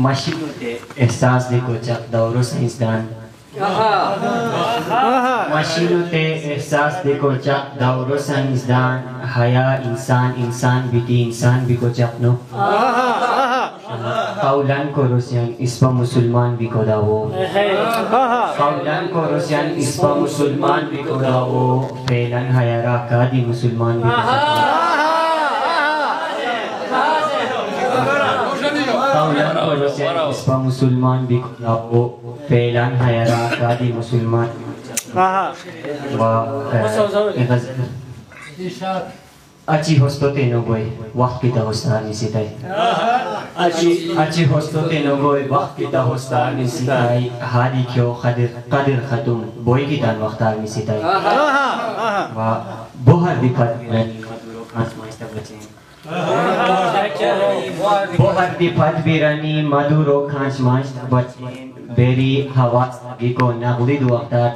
मशीनों ते एहसास देखो चक दौरो साइंसदान मशीनों ते एहसास देखो चक दौरो साइंसदान हया इंसान इंसान बिटी इंसान बिको चकनो कौलान को रोसियन इस्पा मुसलमान बिको दावो कौलान को रोसियन इस्पा मुसलमान बिको दावो फेलन हया राका दी मुसलमान बिको कौलान को रोसियन इस्पा मुसलमान बिको दावो फेलन हया राका दी मुसलमान Aci hostote no goi waqt kita hostar nisitai aci hostote no goi waqt kita hostar nisitai hadi kyo qadir khatum boy kita waqtar nisitai wa bohar dipat bohar dipat birani maduro khans mas bachin beri hawa giko nagli du waqtar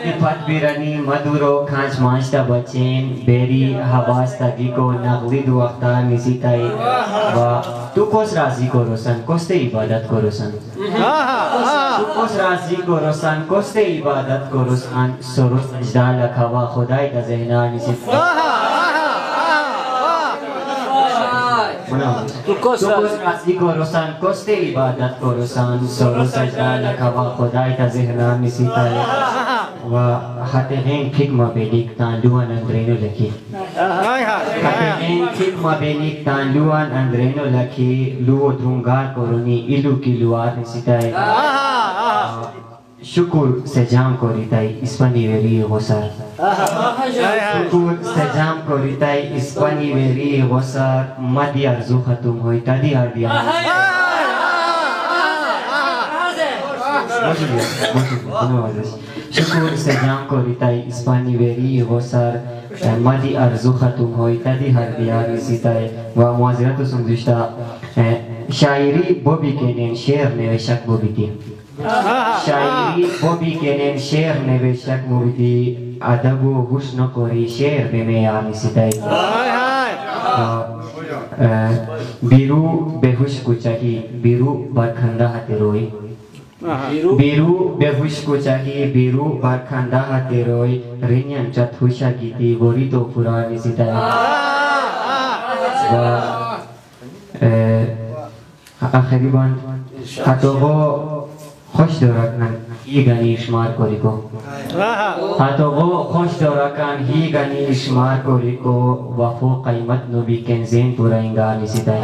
Dipat birani maduro khans masta bachin beri hawas tagiko nagli du waqta nisitai wa tu kos razi korosan koste ibadat korosan tu kos razi korosan koste ibadat korosan soros sajda lakhawa khudai ka zehna nisitai tu kos razi korosan koste ibadat korosan soros sajda lakhawa khudai ka zehna nisitai وحتىين حكمة بينك تاندوان أندرينو لكي حتىين حكمة بينك تاندوان أندرينو لكي لو درونغار كوروني إلو كيلوات نسيتاي شكر سجام كوريتاي إسباني وري غسار شكر سجام كوريتاي إسباني وري غسار مدي أرزو ختم هوي تدي أرديان شكر سجام كوريتاي إسباني وري غسار مدي أرزو ختم هوي تدي أرديان نسيتاي ومعذرة سندشتا شاعري بوبي كنين شعر نوشك بوبيتي شاعری بوبی کنن شعر نوشتک بودی ادب و حسن کوری شعر به میان نسیدای بیرو بهوش کوچکی بیرو برخنده هاتی روی بیرو بهوش کوچکی بیرو برخنده هاتی روی رینیان چت خوشا گیتی بوری تو پورا نسیدای و آخری باند حتوغو خوش دارکن هیگانی شمار کوریکو حتوغو خوش دارکن هیگانی شمار کوریکو وفو قیمت نو بیکن زین پورا انگار نسیدای